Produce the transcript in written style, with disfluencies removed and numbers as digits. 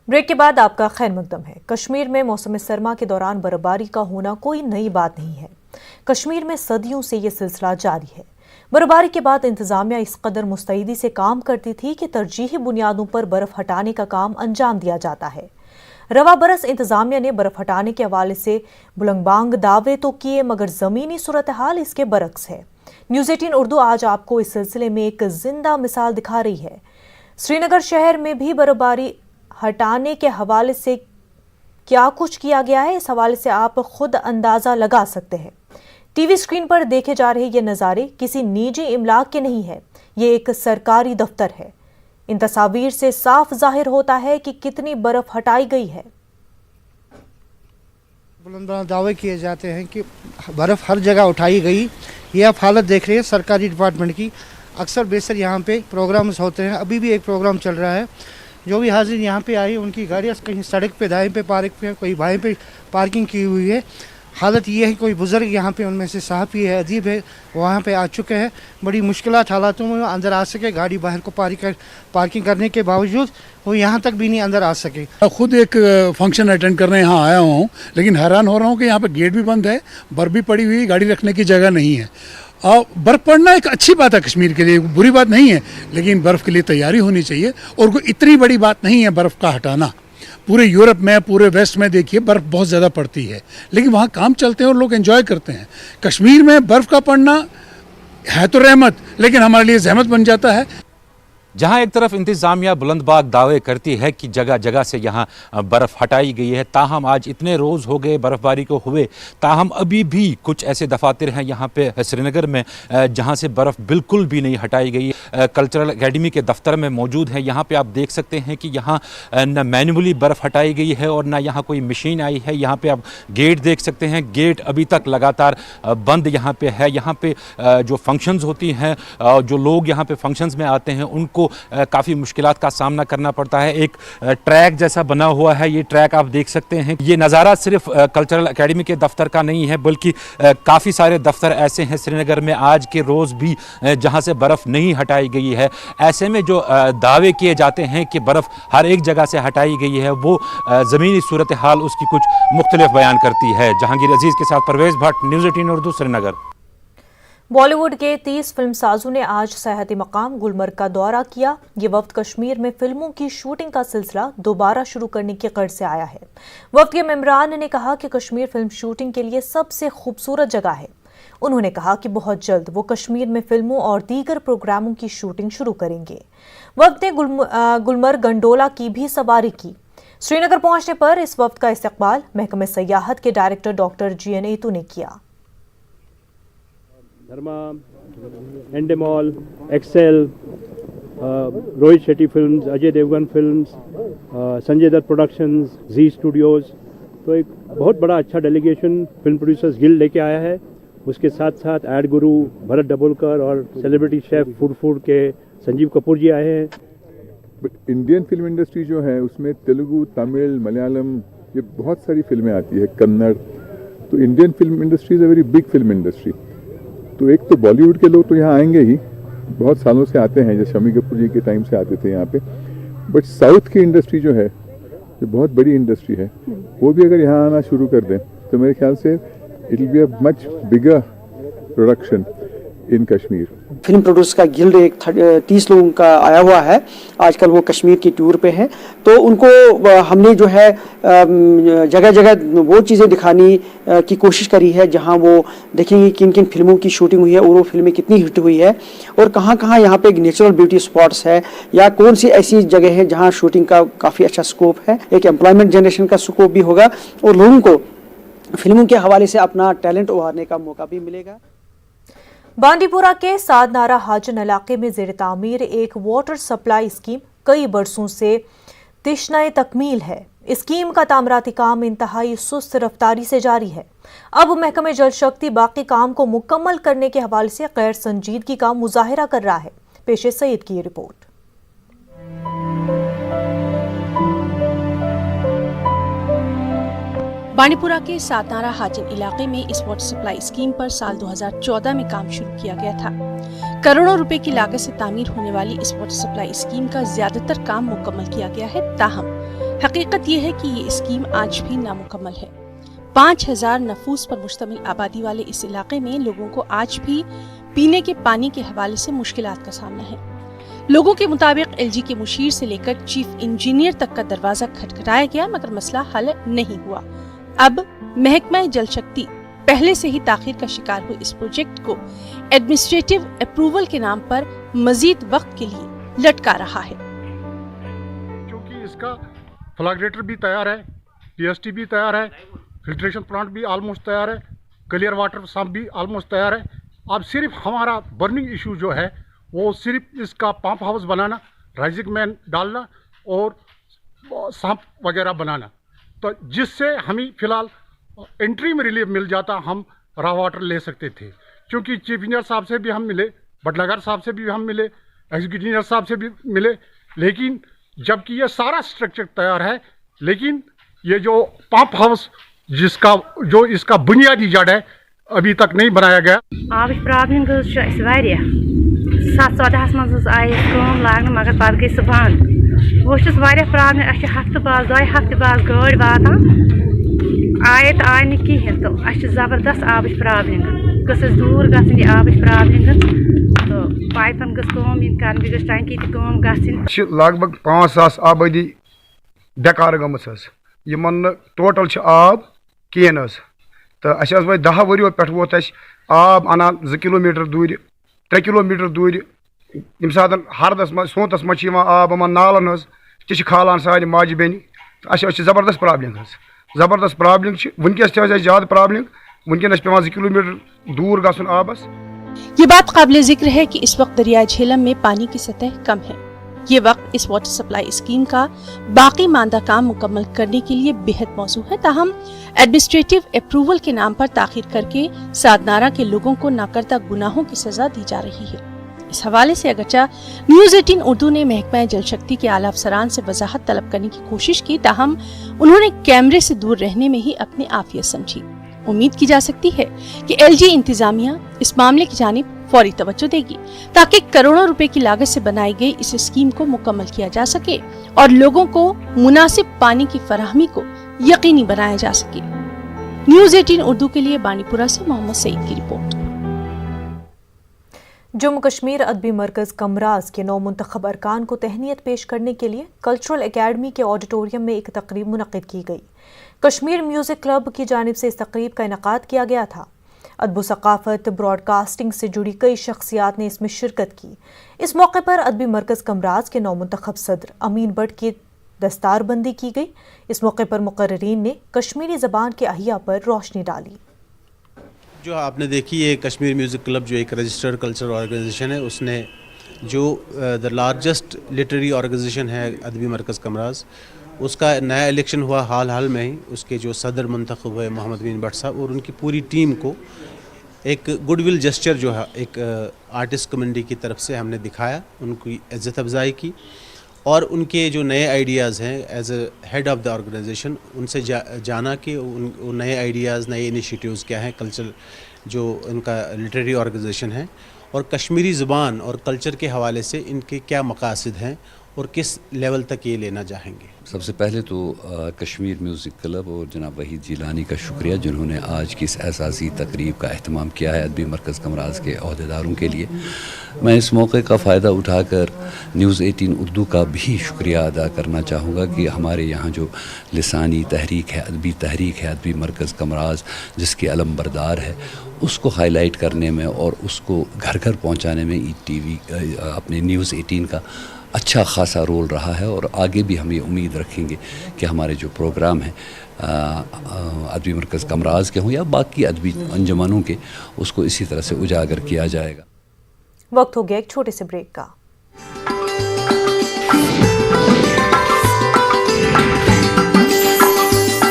Break के बाद आपका खैर मकदम है। कश्मीर में मौसम सरमा के दौरान बर्फबारी का होना कोई नई बात नहीं है। कश्मीर में सदियों से ये सिलसिला जारी है। बर्फबारी के बाद इंतजामिया इस कदर मुस्तैदी से काम करती थी कि तरजीही बुनियादों पर बर्फ हटाने का काम अंजाम दिया जाता है। रवा बरस इंतजामिया ने बर्फ हटाने के हवाले से बुलंदबांग दावे तो किए, मगर जमीनी सूरत हाल इसके बरक्स है। न्यूज़ 18 उर्दू आज आपको इस सिलसिले में एक जिंदा मिसाल दिखा रही है। श्रीनगर शहर में भी बर्फबारी हटाने के हवाले से क्या कुछ किया गया है, इस हवाले से आप खुद अंदाजा लगा सकते हैं। टीवी स्क्रीन पर देखे जा रहे ये नज़ारे किसी निजी इमलाक के नहीं है, ये एक सरकारी दफ्तर है। इन तस्वीर से साफ जाहिर होता है कि कितनी बर्फ हटाई गई है। बुलंद दावे किए जाते हैं कि बर्फ हर जगह उठाई गई। ये आप हालत देख रहे हैं सरकारी डिपार्टमेंट की। अक्सर बेशर यहाँ पे प्रोग्राम्स होते हैं, अभी भी एक प्रोग्राम चल रहा है। जो भी हाजिर यहाँ पे आई, उनकी गाड़ियाँ कहीं सड़क पे दाएं पे पार्क पे, कोई बाएं पे पार्किंग की हुई है। हालत ये है, कोई बुजुर्ग यहाँ पे उनमें से साहबी है, अदीब है, वहाँ पे आ चुके हैं। बड़ी मुश्किलात हालातों में अंदर आ सके, गाड़ी बाहर को पार्किंग करने के बावजूद वो यहाँ तक भी नहीं अंदर आ सके। खुद एक फंक्शन अटेंड करने यहाँ आया हूँ, लेकिन हैरान हो रहा हूँ कि यहाँ पे गेट भी बंद है, बर्फ भी पड़ी हुई, गाड़ी रखने की जगह नहीं है। बर्फ़ पड़ना एक अच्छी बात है कश्मीर के लिए, बुरी बात नहीं है, लेकिन बर्फ़ के लिए तैयारी होनी चाहिए। और कोई इतनी बड़ी बात नहीं है बर्फ़ का हटाना। पूरे यूरोप में, पूरे वेस्ट में देखिए बर्फ़ बहुत ज़्यादा पड़ती है, लेकिन वहाँ काम चलते हैं और लोग एंजॉय करते हैं। कश्मीर में बर्फ़ का पड़ना है तो रहमत, लेकिन हमारे लिए ज़हमत बन जाता है। जहां एक तरफ इंतज़ामिया बुलंदबाग दावे करती है कि जगह जगह से यहाँ बर्फ़ हटाई गई है, ताहम आज इतने रोज़ हो गए बर्फ़बारी को हुए, ताहम अभी भी कुछ ऐसे दफातर हैं यहाँ पे श्रीनगर में जहाँ से बर्फ़ बिल्कुल भी नहीं हटाई गई। कल्चरल एकेडमी के दफ्तर में मौजूद है। यहाँ पे आप देख सकते हैं कि यहाँ न मैनुअली बर्फ़ हटाई गई है और ना यहाँ कोई मशीन आई है। यहाँ पे आप गेट देख सकते हैं, गेट अभी तक लगातार बंद यहाँ पे है। यहाँ पे जो फंक्शंस होती हैं, जो लोग यहाँ पे फंक्शंस में आते हैं, उनको काफ़ी मुश्किलात का सामना करना पड़ता है। एक ट्रैक जैसा बना हुआ है, ये ट्रैक आप देख सकते हैं। ये नज़ारा सिर्फ कल्चरल एकेडमी के दफ्तर का नहीं है, बल्कि काफ़ी सारे दफ्तर ऐसे हैं श्रीनगर में आज के रोज़ भी जहां से बर्फ़ नहीं हटाई गई है। ऐसे में जो दावे किए जाते हैं कि बर्फ़ हर एक जगह से हटाई गई है, वो ज़मीनी सूरत हाल उसकी कुछ मुख्तलिफ बयान करती है। जहांगीर अजीज़ के साथ परवेज़ भट्ट, न्यूज़ 18 उर्दू, श्रीनगर। बॉलीवुड के 30 फिल्मसाजों ने आज सयाहती मकाम गुलमर्ग का दौरा किया। ये वफ्द कश्मीर में फिल्मों की शूटिंग का सिलसिला दोबारा शुरू करने की गर्ज से आया है। वफ्द के मेंबरान ने कहा कि कश्मीर फिल्म शूटिंग के लिए सबसे खूबसूरत जगह है। उन्होंने कहा कि बहुत जल्द वो कश्मीर में फिल्मों और दीगर प्रोग्रामों की शूटिंग शुरू करेंगे। वफ्द ने गुलमर्ग गंडोला की भी सवारी की। श्रीनगर पहुंचने पर इस वफ्द का इस्तकबाल महकमे सयाहत के डायरेक्टर डॉक्टर GN एतू ने किया। Dharma, Endemol, Excel, Rohit Shetty films, Ajay Devgn films, Sanjay Dutt productions, Zee studios, तो एक बहुत बड़ा अच्छा डेलीगेशन फिल्म प्रोड्यूसर्स गिल्ड लेके आया है। उसके साथ साथ एड गुरु भरत डबोलकर और सेलिब्रिटी शेफ फूड के संजीव कपूर जी आए हैं। इंडियन फिल्म इंडस्ट्री जो है उसमें तेलुगु, तमिल, मलयालम, ये बहुत सारी फिल्में आती है, कन्नड़। तो Indian film industry is a very big film industry. तो एक तो बॉलीवुड के लोग तो यहाँ आएंगे ही, बहुत सालों से आते हैं, जैसे शम्मी कपूर जी के टाइम से आते थे यहाँ पे। बट साउथ की इंडस्ट्री जो है, जो बहुत बड़ी इंडस्ट्री है, वो भी अगर यहाँ आना शुरू कर दें तो मेरे ख्याल से it will be a much bigger production in Kashmir. Film producers का गिल्ड एक 30 लोगों का आया हुआ है। आजकल वो कश्मीर की टूर पे हैं, तो उनको हमने जो है जगह जगह वो चीज़ें दिखाने की कोशिश करी है जहां वो देखेंगे किन किन फिल्मों की शूटिंग हुई है और वो फिल्में कितनी हिट हुई है और कहां कहां यहाँ पे नेचुरल ब्यूटी स्पॉट्स है या कौन सी ऐसी जगह है जहां शूटिंग का काफ़ी अच्छा स्कोप है। एक एम्प्लॉयमेंट जनरेशन का स्कोप भी होगा और लोगों को फिल्मों के हवाले से अपना टैलेंट उभारने का मौका भी मिलेगा। बांडीपुरा के सादनारा हाजन इलाके में ज़ेर तामीर एक वाटर सप्लाई स्कीम कई बरसों से तिश्नाए तकमील है। स्कीम का तामीराती काम इंतहाई सुस्त रफ्तारी से जारी है। अब महकमे जल शक्ति बाकी काम को मुकम्मल करने के हवाले से गैर संजीदगी का मुजाहिरा कर रहा है। पेशे सईद की रिपोर्ट। बांडीपुरा के सातनारा हाजिन इलाके में इस वाटर सप्लाई स्कीम पर साल 2014 में काम शुरू किया गया था। करोड़ों रुपए की लागत से तामीर होने वाली इस वाटर सप्लाई स्कीम का ज्यादातर काम मुकम्मल किया गया है, ताहम हकीकत ये है कि ये स्कीम आज भी नामुकम्मल है। 5000 नफूस पर मुश्तमिल आबादी वाले इस इलाके में लोगों को आज भी पीने के पानी के हवाले से मुश्किलात का सामना है। लोगों के मुताबिक एलजी के मुशीर से लेकर चीफ इंजीनियर तक का दरवाजा खटखटाया गया, मगर मसला हल नहीं हुआ। अब महकमा जल शक्ति पहले से ही ताखीर का शिकार हुए इस प्रोजेक्ट को एडमिनिस्ट्रेटिव अप्रूवल के नाम पर मजीद वक्त के लिए लटका रहा है। क्योंकि इसका फ्लैगरेटर भी तैयार है, पीएसटी भी तैयार है, फिल्ट्रेशन प्लांट भी ऑलमोस्ट तैयार है, क्लियर वाटर सम्प भी ऑलमोस्ट तैयार है। अब सिर्फ हमारा बर्निंग इशू जो है वो सिर्फ इसका पंप हाउस बनाना, राइजिंग मैन डालना और सम्प वगैरह बनाना, तो जिससे हमें फ़िलहाल एंट्री में रिलीफ मिल जाता, हम रॉ वाटर ले सकते थे। क्योंकि चीफ इंजीनियर साहब से भी हम मिले, बटलागर साहब से भी हम मिले, एग्जीक्यूटिव इंजीनियर साहब से भी मिले, लेकिन जबकि ये सारा स्ट्रक्चर तैयार है, लेकिन ये जो पंप हाउस जिसका जो इसका बुनियादी जड़ है अभी तक नहीं बनाया गया। आबच प्रॉब्लम गई 2014 मज आई लाग मगर पत गई सह बंद। वो प्रॉब्लम हफ्त बाद 2 हफ्त बाद गाड़ वातान आए तो आए न कहें, तो जबरदस्त आबच प्रॉब्लम गस दूर गई आबच प्रॉब्लम, तो पाइपन कर टंकी ग लगभग 5000 आबादी बेकार गमन टोटल आब कहें, तो वो 10 वरियों पे वोत आब अनान 2 किलोमीटर दूर 3 किलोमीटर दूर यम सात हरदस सोतस मज आब नालन ती खालान सारे माज बेन, तो जबरदस्त प्रॉब्लम वनकस ज़्यादा प्रॉब्लम, वनकस पे 2 किलोमीटर दूर गसन आबस। ये बात काबिल जिक्र है कि इस वक्त दरिया झेलम में पानी की सतह कम है। ये वक्त इस वाटर सप्लाई स्कीम का बाकी मानदा काम मुकम्मल करने के लिए बेहद मौजूद है, ताहम एडमिनिस्ट्रेटिव अप्रूवल के नाम पर ताखीर करके सादनारा के लोगों को नाकर्दा गुनाहों की सजा दी जा रही है। इस हवाले से अगरचा न्यूज़ 18 उर्दू ने महकमा जल शक्ति के आला अफसरान से वजाहत तलब करने की कोशिश की, ताहम उन्होंने कैमरे से दूर रहने में ही अपनी आफियत समझी। उम्मीद की जा सकती है कि एलजी इंतजामिया इस मामले की जानिब फौरी तवज्जो देगी, ताकि करोड़ों रुपए की लागत से बनाई गई इस स्कीम को मुकम्मल किया जा सके और लोगों को मुनासिब पानी की फराहमी को यकीनी बनाया जा सके। न्यूज़ 18 उर्दू के लिए बानीपुरा से मोहम्मद सईद की रिपोर्ट। जम्मू कश्मीर अदबी मरकज़ कमराज के नौ मुंतखब अरकान को तहनीत पेश करने के लिए कल्चरल एकेडमी के ऑडिटोरियम में एक तकरीब मुनक़्क़िद की गई। कश्मीर म्यूज़िक क्लब की जानिब से इस तकरीब का इनेकाद किया गया था। अदब सकाफ़त ब्रॉडकास्टिंग से जुड़ी कई शख्सियात ने इसमें शिरकत की। इस मौके पर अदबी मरकज़ कमराज के नौ मुंतखब सदर अमीन भट्ट की दस्तारबंदी की गई। इस मौके पर मुकर्रिरीन ने कश्मीरी ज़बान के अहिया पर रोशनी डाली। जो आपने देखी ये कश्मीर म्यूज़िक क्लब जो एक रजिस्टर्ड कल्चरल ऑर्गेनाइजेशन है, उसने जो द लार्जेस्ट लिटरेरी ऑर्गेनाइजेशन है अदबी मरकज़ कमराज, उसका नया इलेक्शन हुआ हाल में ही। उसके जो सदर मुंतखब हुए मोहम्मद अमीन भट्ट साहब और उनकी पूरी टीम को एक गुडविल जेस्चर जो है एक आर्टिस्ट कम्युनिटी की तरफ से हमने दिखाया, उनकी इज़्ज़त अफजाई की और उनके जो नए आइडियाज़ हैं as a head of the organisation उनसे जाना कि उन नए आइडियाज़ नए इनिशिएटिव्स क्या हैं, कल्चर जो उनका लिटरेरी ऑर्गेनाइजेशन है और कश्मीरी ज़ुबान और कल्चर के हवाले से इनके क्या मकासद हैं और किस लेवल तक ये लेना चाहेंगे। सबसे पहले तो कश्मीर म्यूज़िक क्लब और जनाब वहीद जिलानी का शुक्रिया जिन्होंने आज की इस एहसासी तकरीब का अहतमाम किया है अदबी मरकज़ कमराज के अहदेदारों के लिए। मैं इस मौके का फ़ायदा उठाकर न्यूज़ 18 उर्दू का भी शुक्रिया अदा करना चाहूँगा कि हमारे यहाँ जो लिसानी तहरीक है, अदबी तहरीक है अदबी मरकज़ कमराज जिसकी अलम बरदार है, उसको हाईलाइट करने में और उसको घर घर पहुँचाने में ETV अपने न्यूज़ 18 का अच्छा खासा रोल रहा है और आगे भी हम ये उम्मीद रखेंगे कि हमारे जो प्रोग्राम हैं अदबी मरकज़ कमराज के हों या बाकी अदबी अंजुमनों के, उसको इसी तरह से उजागर किया जाएगा। वक्त हो गया एक छोटे से ब्रेक का।